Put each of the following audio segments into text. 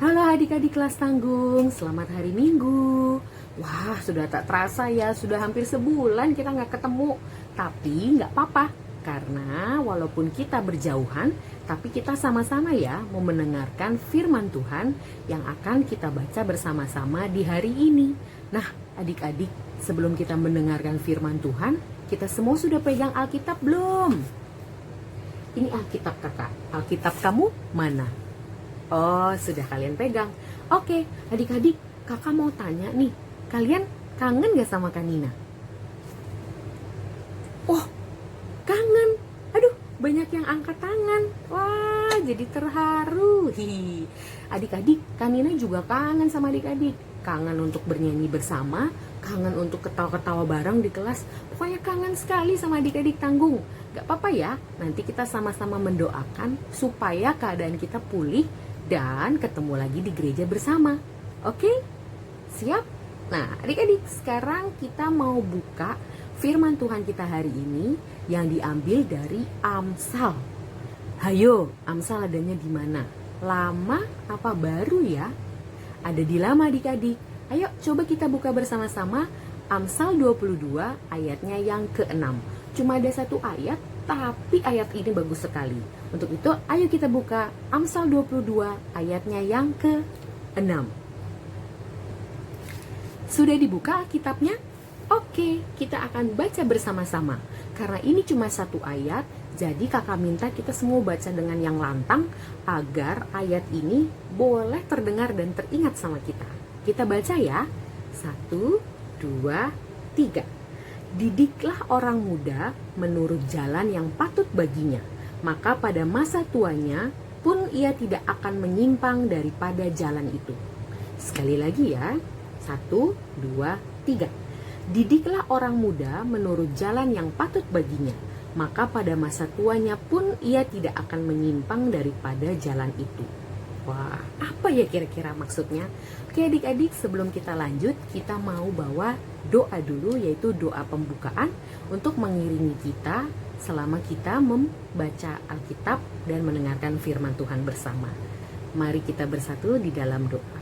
Halo adik-adik kelas tanggung, selamat hari Minggu. Wah, sudah tak terasa ya, sudah hampir sebulan kita nggak ketemu. Tapi nggak apa-apa, karena walaupun kita berjauhan, tapi kita sama-sama ya mau mendengarkan firman Tuhan yang akan kita baca bersama-sama di hari ini. Nah, adik-adik, sebelum kita mendengarkan firman Tuhan, kita semua sudah pegang Alkitab belum? Ini Alkitab kakak, Alkitab kamu mana? Oh, sudah kalian pegang. Oke, adik-adik, kakak mau tanya nih, kalian kangen gak sama Kanina? Oh, kangen. Aduh, banyak yang angkat tangan. Wah, jadi terharu. Hihi. Adik-adik, Kanina juga kangen sama adik-adik. Kangen untuk bernyanyi bersama, kangen untuk ketawa-ketawa bareng di kelas. Pokoknya kangen sekali sama adik-adik tanggung. Gak apa-apa ya, nanti kita sama-sama mendoakan supaya keadaan kita pulih dan ketemu lagi di gereja bersama. Oke? Siap? Nah, adik-adik, sekarang kita mau buka firman Tuhan kita hari ini yang diambil dari Amsal. Hayo, Amsal adanya di mana? Lama apa baru ya? Ada di lama adik-adik. Ayo coba kita buka bersama-sama Amsal 22 ayatnya yang ke-6. Cuma ada satu ayat, tapi ayat ini bagus sekali. Untuk itu, ayo kita buka Amsal 22 ayatnya yang ke-6. Sudah dibuka kitabnya? Oke, kita akan baca bersama-sama. Karena ini cuma satu ayat, jadi kakak minta kita semua baca dengan yang lantang agar ayat ini boleh terdengar dan teringat sama kita. Kita baca ya. 1, 2, 3. Didiklah orang muda menurut jalan yang patut baginya, maka pada masa tuanya pun ia tidak akan menyimpang daripada jalan itu. Sekali lagi ya, 1, 2, 3. Didiklah orang muda menurut jalan yang patut baginya, maka pada masa tuanya pun ia tidak akan menyimpang daripada jalan itu. Wah, apa ya kira-kira maksudnya? Oke adik-adik, sebelum kita lanjut, kita mau bawa doa dulu, yaitu doa pembukaan untuk mengiringi kita selama kita membaca Alkitab dan mendengarkan firman Tuhan bersama. Mari kita bersatu di dalam doa.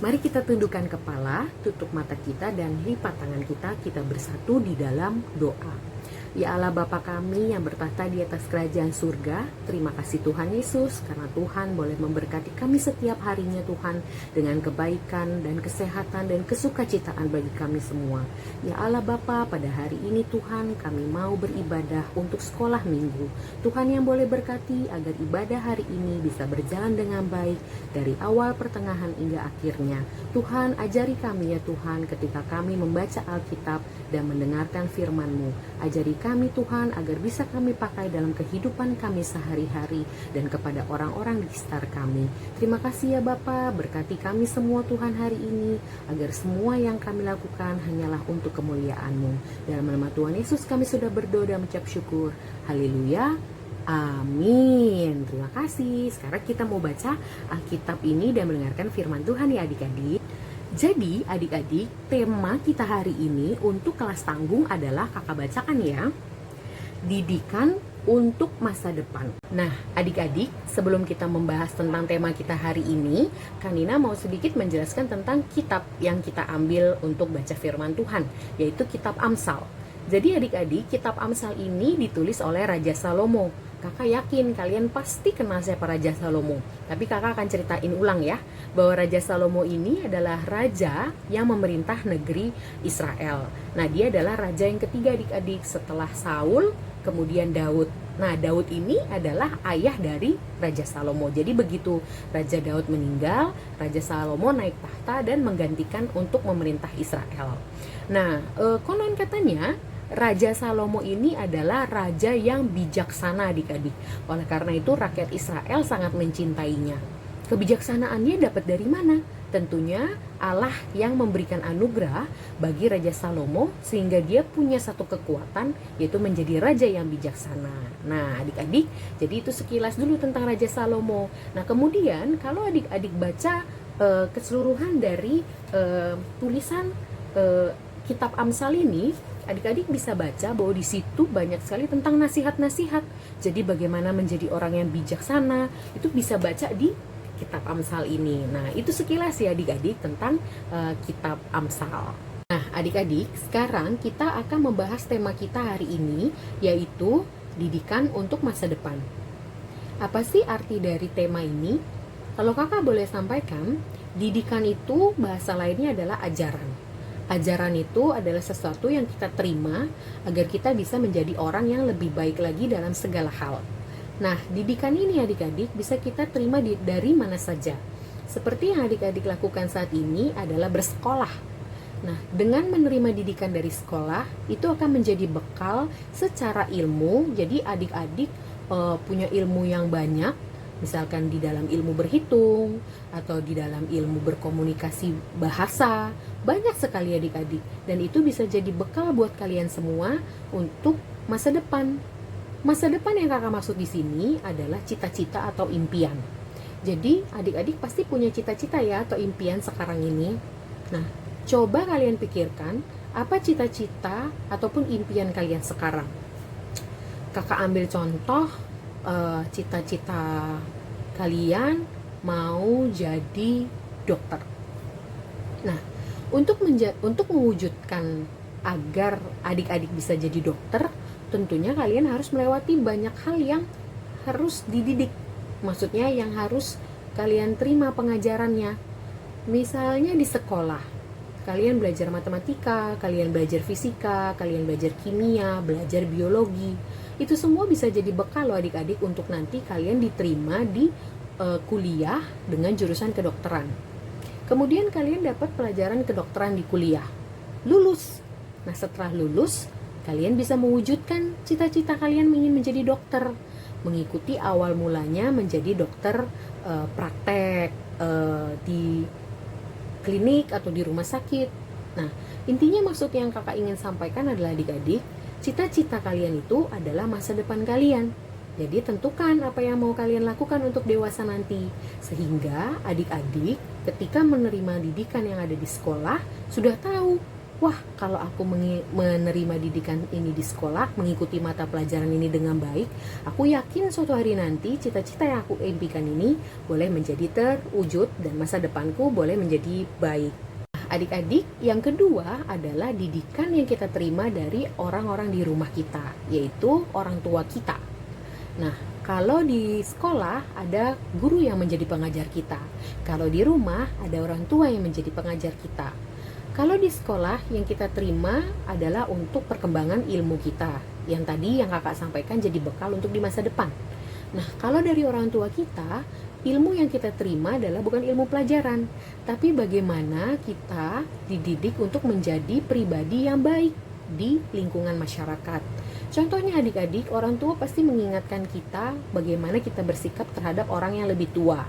Mari kita tundukkan kepala, tutup mata kita dan lipat tangan kita bersatu di dalam doa. Ya Allah Bapa kami yang bertahta di atas kerajaan surga, terima kasih Tuhan Yesus karena Tuhan boleh memberkati kami setiap harinya Tuhan dengan kebaikan dan kesehatan dan kesukacitaan bagi kami semua. Ya Allah Bapa, pada hari ini Tuhan kami mau beribadah untuk sekolah minggu. Tuhan yang boleh berkati agar ibadah hari ini bisa berjalan dengan baik dari awal pertengahan hingga akhirnya. Tuhan ajari kami ya Tuhan ketika kami membaca Alkitab dan mendengarkan firman-Mu. Ajari kami Tuhan agar bisa kami pakai dalam kehidupan kami sehari-hari dan kepada orang-orang di sekitar kami. Terima kasih ya Bapa, berkati kami semua Tuhan hari ini agar semua yang kami lakukan hanyalah untuk kemuliaan-Mu. Dalam nama Tuhan Yesus kami sudah berdoa dan mengucap syukur. Haleluya. Amin. Terima kasih. Sekarang kita mau baca Alkitab ini dan mendengarkan firman Tuhan ya adik-adik. Jadi adik-adik, tema kita hari ini untuk kelas tanggung adalah kakak bacakan ya. Didikan untuk masa depan. Nah adik-adik, sebelum kita membahas tentang tema kita hari ini, Kanina mau sedikit menjelaskan tentang kitab yang kita ambil untuk baca firman Tuhan, yaitu kitab Amsal. Jadi adik-adik, kitab Amsal ini ditulis oleh Raja Salomo. Kakak yakin kalian pasti kenal siapa Raja Salomo. Tapi kakak akan ceritain ulang ya, bahwa Raja Salomo ini adalah raja yang memerintah negeri Israel. Nah dia adalah raja yang ketiga adik-adik setelah Saul, kemudian Daud. Nah Daud ini adalah ayah dari Raja Salomo. Jadi begitu Raja Daud meninggal, Raja Salomo naik tahta dan menggantikan untuk memerintah Israel. Nah konon katanya Raja Salomo ini adalah raja yang bijaksana adik-adik. Oleh karena itu rakyat Israel sangat mencintainya. Kebijaksanaannya dapat dari mana? Tentunya Allah yang memberikan anugerah bagi Raja Salomo sehingga dia punya satu kekuatan, yaitu menjadi raja yang bijaksana. Nah adik-adik, jadi itu sekilas dulu tentang Raja Salomo. Nah kemudian kalau adik-adik baca keseluruhan dari tulisan kitab Amsal ini, adik-adik bisa baca bahwa di situ banyak sekali tentang nasihat-nasihat. Jadi bagaimana menjadi orang yang bijaksana, itu bisa baca di kitab Amsal ini. Nah, itu sekilas ya adik-adik tentang kitab Amsal. Nah, adik-adik, sekarang kita akan membahas tema kita hari ini, yaitu didikan untuk masa depan. Apa sih arti dari tema ini? Kalau kakak boleh sampaikan, didikan itu bahasa lainnya adalah ajaran. Ajaran itu adalah sesuatu yang kita terima agar kita bisa menjadi orang yang lebih baik lagi dalam segala hal. Nah, didikan ini adik-adik bisa kita terima dari mana saja. Seperti yang adik-adik lakukan saat ini adalah bersekolah. Nah, dengan menerima didikan dari sekolah, itu akan menjadi bekal secara ilmu. Jadi adik-adik punya ilmu yang banyak, misalkan di dalam ilmu berhitung, atau di dalam ilmu berkomunikasi bahasa. Banyak sekali adik-adik. Dan itu bisa jadi bekal buat kalian semua untuk masa depan. Masa depan yang kakak maksud di sini adalah cita-cita atau impian. Jadi adik-adik pasti punya cita-cita ya atau impian sekarang ini. Nah, coba kalian pikirkan apa cita-cita ataupun impian kalian sekarang. Kakak ambil contoh cita-cita kalian mau jadi dokter. Nah, untuk mewujudkan agar adik-adik bisa jadi dokter, tentunya kalian harus melewati banyak hal yang harus dididik. Maksudnya yang harus kalian terima pengajarannya. Misalnya di sekolah, kalian belajar matematika, kalian belajar fisika, kalian belajar kimia, belajar biologi. Itu semua bisa jadi bekal loh adik-adik untuk nanti kalian diterima di kuliah dengan jurusan kedokteran. Kemudian kalian dapat pelajaran kedokteran di kuliah. Lulus. Nah, setelah lulus, kalian bisa mewujudkan cita-cita kalian ingin menjadi dokter, mengikuti awal mulanya menjadi dokter praktek di klinik atau di rumah sakit. Nah, intinya maksud yang kakak ingin sampaikan adalah adik-adik, cita-cita kalian itu adalah masa depan kalian. Jadi tentukan apa yang mau kalian lakukan untuk dewasa nanti, sehingga adik-adik ketika menerima didikan yang ada di sekolah sudah tahu, wah, kalau aku menerima didikan ini di sekolah, mengikuti mata pelajaran ini dengan baik, aku yakin suatu hari nanti cita-cita yang aku impikan ini boleh menjadi terwujud dan masa depanku boleh menjadi baik. Adik-adik, yang kedua adalah didikan yang kita terima dari orang-orang di rumah kita, yaitu orang tua kita. Nah, kalau di sekolah ada guru yang menjadi pengajar kita. Kalau di rumah ada orang tua yang menjadi pengajar kita. Kalau di sekolah yang kita terima adalah untuk perkembangan ilmu kita, yang tadi yang kakak sampaikan jadi bekal untuk di masa depan. Nah, kalau dari orang tua kita, ilmu yang kita terima adalah bukan ilmu pelajaran, tapi bagaimana kita dididik untuk menjadi pribadi yang baik di lingkungan masyarakat. Contohnya adik-adik, orang tua pasti mengingatkan kita bagaimana kita bersikap terhadap orang yang lebih tua.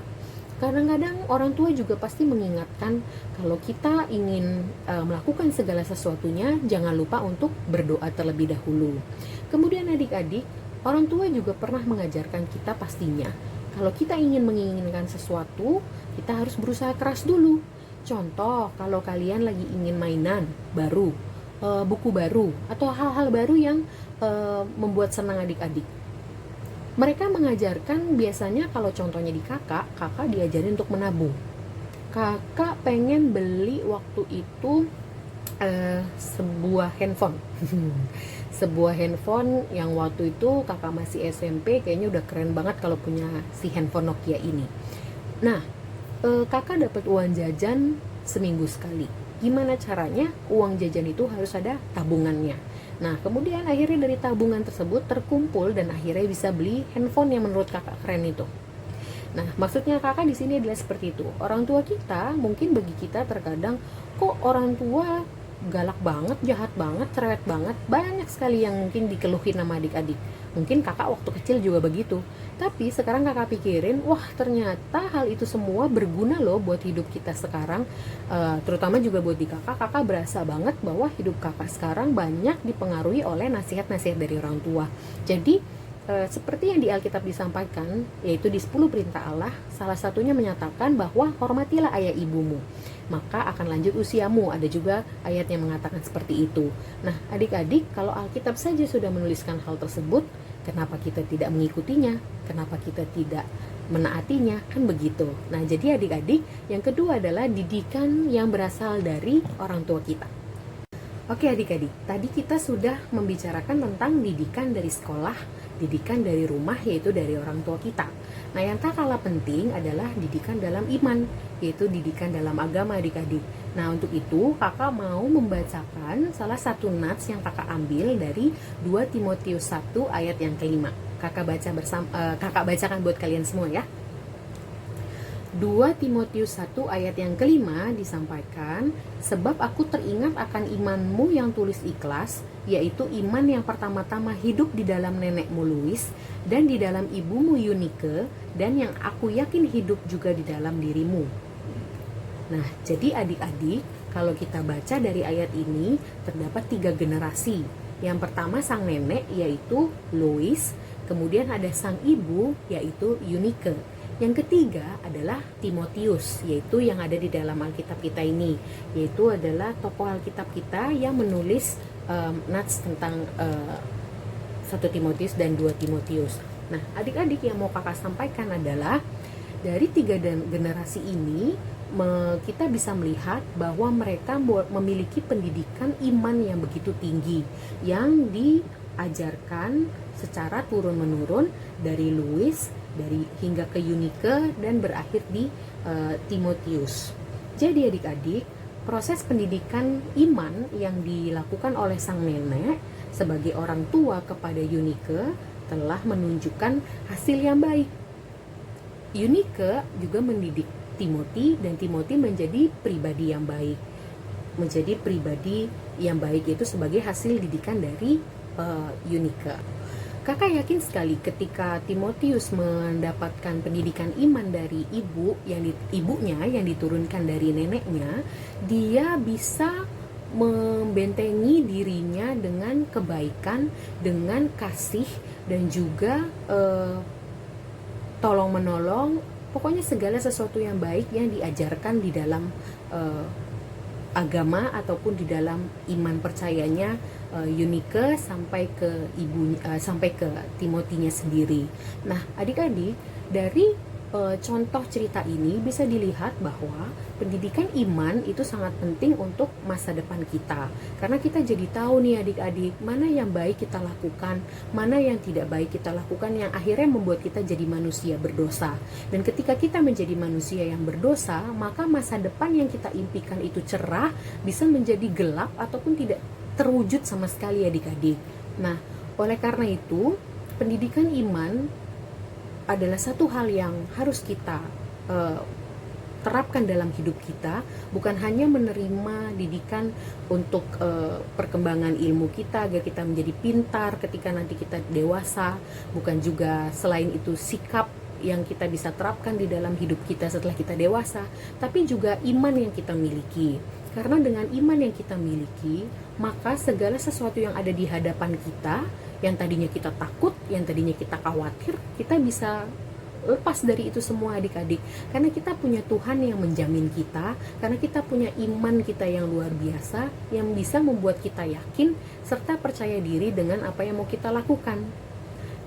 Kadang-kadang orang tua juga pasti mengingatkan kalau kita ingin melakukan segala sesuatunya, jangan lupa untuk berdoa terlebih dahulu. Kemudian adik-adik, orang tua juga pernah mengajarkan kita pastinya, kalau kita ingin menginginkan sesuatu, kita harus berusaha keras dulu. Contoh, kalau kalian lagi ingin mainan baru, buku baru, atau hal-hal baru yang membuat senang adik-adik, mereka mengajarkan biasanya kalau contohnya di kakak diajarin untuk menabung. Kakak pengen beli waktu itu sebuah handphone sebuah handphone yang waktu itu kakak masih SMP, kayaknya udah keren banget kalau punya si handphone Nokia ini. Nah, kakak dapat uang jajan seminggu sekali. Gimana caranya? Uang jajan itu harus ada tabungannya. Nah, kemudian akhirnya dari tabungan tersebut terkumpul dan akhirnya bisa beli handphone yang menurut kakak keren itu. Nah, maksudnya kakak di sini adalah seperti itu. Orang tua kita, mungkin bagi kita terkadang, kok orang tua galak banget, jahat banget, cerewet banget, banyak sekali yang mungkin dikeluhin sama adik-adik. Mungkin kakak waktu kecil juga begitu. Tapi sekarang kakak pikirin, wah ternyata hal itu semua berguna loh buat hidup kita sekarang. Terutama juga buat di kakak berasa banget bahwa hidup kakak sekarang banyak dipengaruhi oleh nasihat-nasihat dari orang tua. Jadi seperti yang di Alkitab disampaikan, yaitu di 10 perintah Allah, salah satunya menyatakan bahwa hormatilah ayah ibumu, maka akan lanjut usiamu. Ada juga ayat yang mengatakan seperti itu. Nah, adik-adik, kalau Alkitab saja sudah menuliskan hal tersebut, kenapa kita tidak mengikutinya? Kenapa kita tidak menaatinya, kan begitu. Nah, jadi adik-adik, yang kedua adalah didikan yang berasal dari orang tua kita. Oke adik-adik, tadi kita sudah membicarakan tentang didikan dari sekolah, didikan dari rumah, yaitu dari orang tua kita. Nah, yang tak kalah penting adalah didikan dalam iman, yaitu didikan dalam agama adik-adik. Nah, untuk itu kakak mau membacakan salah satu nats yang kakak ambil dari 2 Timotius 1 ayat yang kelima. Kakak bacakan buat kalian semua ya. 2 Timotius 1 ayat yang kelima disampaikan, sebab aku teringat akan imanmu yang tulis ikhlas, yaitu iman yang pertama-tama hidup di dalam nenekmu Lois dan di dalam ibumu Eunike, dan yang aku yakin hidup juga di dalam dirimu. Nah, jadi adik-adik, kalau kita baca dari ayat ini, terdapat 3 generasi. Yang pertama sang nenek, yaitu Lois, kemudian ada sang ibu, yaitu Eunike. Yang ketiga adalah Timotius, yaitu yang ada di dalam Alkitab kita ini, yaitu adalah tokoh Alkitab kita yang menulis nats tentang 1 Timotius dan 2 Timotius. Nah, adik-adik, yang mau kakak sampaikan adalah dari 3 generasi ini kita bisa melihat bahwa mereka memiliki pendidikan iman yang begitu tinggi, yang diajarkan secara turun-menurun dari Lois, dari hingga ke Eunike, dan berakhir di Timotius. Jadi adik-adik, proses pendidikan iman yang dilakukan oleh sang nenek sebagai orang tua kepada Eunike telah menunjukkan hasil yang baik. Eunike juga mendidik Timothy, dan Timothy menjadi pribadi yang baik. Menjadi pribadi yang baik itu sebagai hasil didikan dari Eunike. Kakak yakin sekali ketika Timotius mendapatkan pendidikan iman dari ibunya yang diturunkan dari neneknya, dia bisa membentengi dirinya dengan kebaikan, dengan kasih, dan juga tolong menolong, pokoknya segala sesuatu yang baik yang diajarkan di dalam agama ataupun di dalam iman percayanya Eunike sampai ke Timotinya sendiri. Nah, adik-adik, dari contoh cerita ini bisa dilihat bahwa pendidikan iman itu sangat penting untuk masa depan kita, karena kita jadi tahu nih adik-adik, mana yang baik kita lakukan, mana yang tidak baik kita lakukan, yang akhirnya membuat kita jadi manusia berdosa. Dan ketika kita menjadi manusia yang berdosa, maka masa depan yang kita impikan itu cerah bisa menjadi gelap ataupun tidak terwujud sama sekali adik-adik. Nah, oleh karena itu pendidikan iman adalah satu hal yang harus kita terapkan dalam hidup kita, bukan hanya menerima didikan untuk perkembangan ilmu kita agar kita menjadi pintar ketika nanti kita dewasa, bukan juga selain itu sikap yang kita bisa terapkan di dalam hidup kita setelah kita dewasa, tapi juga iman yang kita miliki. Karena dengan iman yang kita miliki, maka segala sesuatu yang ada di hadapan kita, yang tadinya kita takut, yang tadinya kita khawatir, kita bisa lepas dari itu semua adik-adik, karena kita punya Tuhan yang menjamin kita, karena kita punya iman kita yang luar biasa, yang bisa membuat kita yakin serta percaya diri dengan apa yang mau kita lakukan.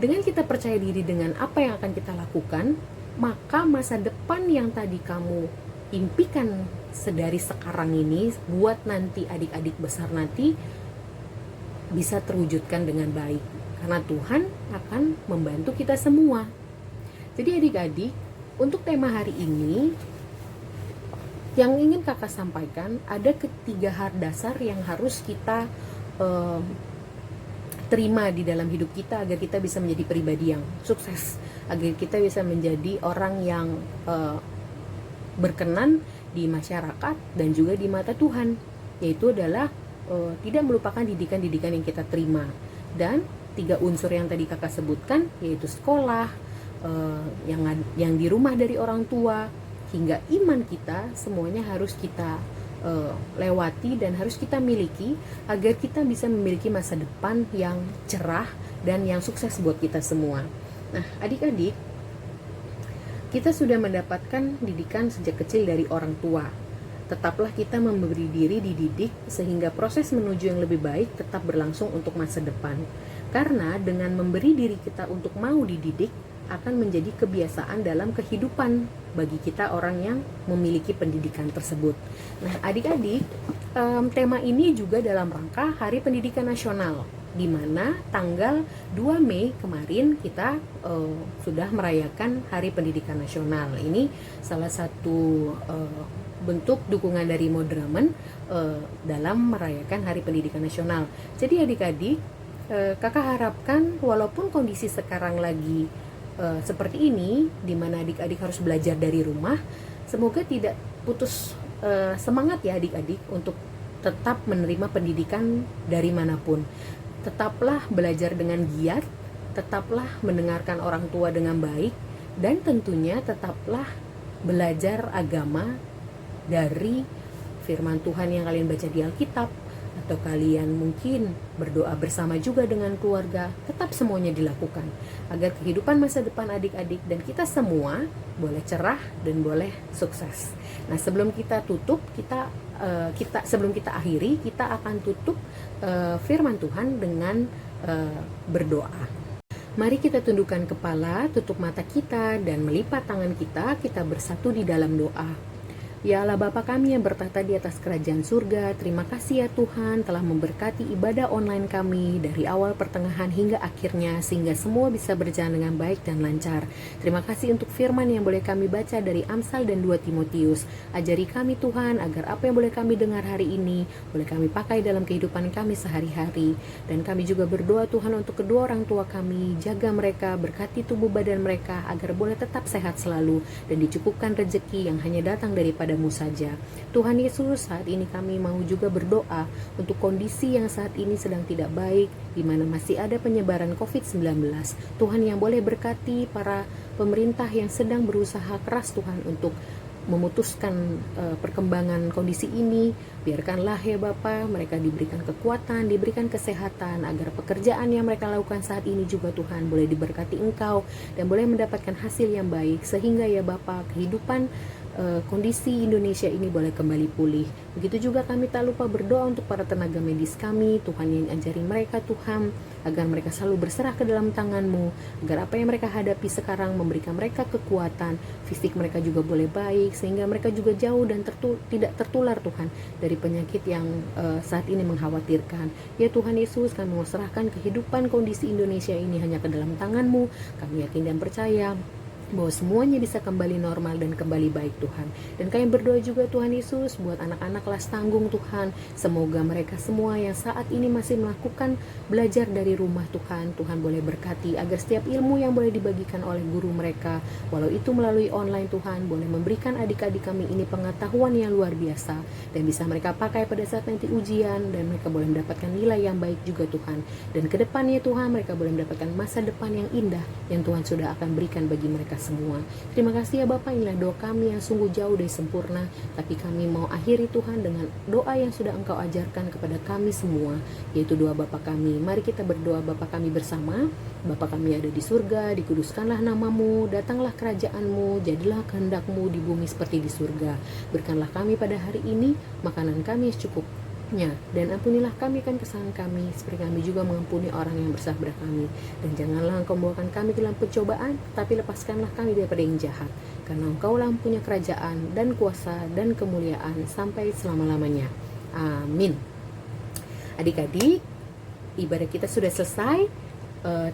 Dengan kita percaya diri dengan apa yang akan kita lakukan, maka masa depan yang tadi kamu impikan sedari sekarang ini buat nanti adik-adik besar nanti bisa terwujudkan dengan baik, karena Tuhan akan membantu kita semua. Jadi adik-adik, untuk tema hari ini yang ingin kakak sampaikan, ada ketiga hal dasar yang harus kita terima di dalam hidup kita agar kita bisa menjadi pribadi yang sukses, agar kita bisa menjadi orang yang berkenan di masyarakat dan juga di mata Tuhan, yaitu adalah tidak melupakan didikan-didikan yang kita terima. Dan 3 unsur yang tadi kakak sebutkan, yaitu sekolah, yang di rumah dari orang tua, hingga iman kita, semuanya harus kita lewati dan harus kita miliki agar kita bisa memiliki masa depan yang cerah dan yang sukses buat kita semua. Nah, adik-adik, kita sudah mendapatkan didikan sejak kecil dari orang tua. Tetaplah kita memberi diri dididik sehingga proses menuju yang lebih baik tetap berlangsung untuk masa depan. Karena dengan memberi diri kita untuk mau dididik, akan menjadi kebiasaan dalam kehidupan bagi kita orang yang memiliki pendidikan tersebut. Nah, adik-adik, tema ini juga dalam rangka Hari Pendidikan Nasional, di mana tanggal 2 Mei kemarin kita sudah merayakan Hari Pendidikan Nasional. Ini salah satu bentuk dukungan dari Modramen dalam merayakan Hari Pendidikan Nasional. Jadi adik-adik, kakak harapkan walaupun kondisi sekarang lagi seperti ini, di mana adik-adik harus belajar dari rumah, semoga tidak putus semangat ya adik-adik untuk tetap menerima pendidikan dari manapun. Tetaplah belajar dengan giat, tetaplah mendengarkan orang tua dengan baik, dan tentunya tetaplah belajar agama dari firman Tuhan yang kalian baca di Alkitab, atau kalian mungkin berdoa bersama juga dengan keluarga. Tetap semuanya dilakukan agar kehidupan masa depan adik-adik dan kita semua boleh cerah dan boleh sukses. Nah, sebelum kita tutup, sebelum kita akhiri, kita akan tutup firman Tuhan dengan berdoa. Mari kita tundukkan kepala, tutup mata kita, dan melipat tangan kita bersatu di dalam doa. Ya Allah Bapa kami yang bertahta di atas kerajaan surga, terima kasih ya Tuhan telah memberkati ibadah online kami dari awal, pertengahan, hingga akhirnya, sehingga semua bisa berjalan dengan baik dan lancar. Terima kasih untuk firman yang boleh kami baca dari Amsal dan 2 Timotius. Ajari kami Tuhan agar apa yang boleh kami dengar hari ini boleh kami pakai dalam kehidupan kami sehari-hari. Dan kami juga berdoa Tuhan untuk kedua orang tua kami, jaga mereka, berkati tubuh badan mereka agar boleh tetap sehat selalu dan dicukupkan rezeki yang hanya datang daripada saja. Tuhan Yesus, saat ini kami mau juga berdoa untuk kondisi yang saat ini sedang tidak baik, di mana masih ada penyebaran COVID-19. Tuhan yang boleh berkati para pemerintah yang sedang berusaha keras Tuhan untuk memutuskan perkembangan kondisi ini. Biarkanlah ya Bapa, mereka diberikan kekuatan, diberikan kesehatan, agar pekerjaan yang mereka lakukan saat ini juga Tuhan boleh diberkati Engkau dan boleh mendapatkan hasil yang baik, sehingga ya Bapa, kehidupan kondisi Indonesia ini boleh kembali pulih. Begitu juga kami tak lupa berdoa untuk para tenaga medis kami, Tuhan yang ajari mereka Tuhan, agar mereka selalu berserah ke dalam tangan-Mu, agar apa yang mereka hadapi sekarang memberikan mereka kekuatan, fisik mereka juga boleh baik, sehingga mereka juga jauh dan tidak tertular Tuhan dari penyakit yang saat ini mengkhawatirkan. Ya Tuhan Yesus, kami mau serahkan kehidupan kondisi Indonesia ini hanya ke dalam tangan-Mu. Kami yakin dan percaya bahwa semuanya bisa kembali normal dan kembali baik Tuhan. Dan kami berdoa juga Tuhan Yesus buat anak-anak kelas tanggung Tuhan, semoga mereka semua yang saat ini masih melakukan belajar dari rumah Tuhan, Tuhan boleh berkati agar setiap ilmu yang boleh dibagikan oleh guru mereka, walau itu melalui online Tuhan, boleh memberikan adik-adik kami ini pengetahuan yang luar biasa dan bisa mereka pakai pada saat nanti ujian, dan mereka boleh mendapatkan nilai yang baik juga Tuhan. Dan ke depannya Tuhan, mereka boleh mendapatkan masa depan yang indah yang Tuhan sudah akan berikan bagi mereka semua. Terima kasih ya Bapak, inilah doa kami yang sungguh jauh dari sempurna, tapi kami mau akhiri Tuhan dengan doa yang sudah Engkau ajarkan kepada kami semua, yaitu doa Bapa kami. Mari kita berdoa Bapa kami bersama. Bapa kami ada di surga, dikuduskanlah nama-Mu, datanglah kerajaan-Mu, jadilah kehendak-Mu di bumi seperti di surga. Berikanlah kami pada hari ini makanan kami secukupnya, dan ampunilah kami akan kesalahan kami, seperti kami juga mengampuni orang yang bersalah pada kami. Dan janganlah Engkau membawakan kami ke dalam pencobaan, tapi lepaskanlah kami daripada yang jahat, karena Engkau-lah yang punya kerajaan dan kuasa dan kemuliaan sampai selama-lamanya. Amin. Adik-adik, ibadah kita sudah selesai.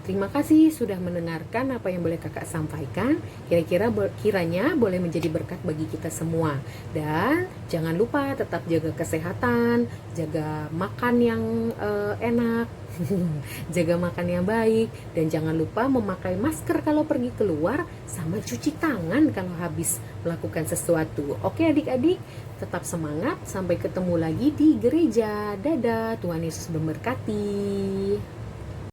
Terima kasih sudah mendengarkan apa yang boleh kakak sampaikan. Kiranya boleh menjadi berkat bagi kita semua. Dan jangan lupa tetap jaga kesehatan, jaga makan yang enak, jaga makan yang baik, dan jangan lupa memakai masker kalau pergi keluar, sama cuci tangan kalau habis melakukan sesuatu. Oke adik-adik, tetap semangat. Sampai ketemu lagi di gereja. Dadah, Tuhan Yesus memberkati.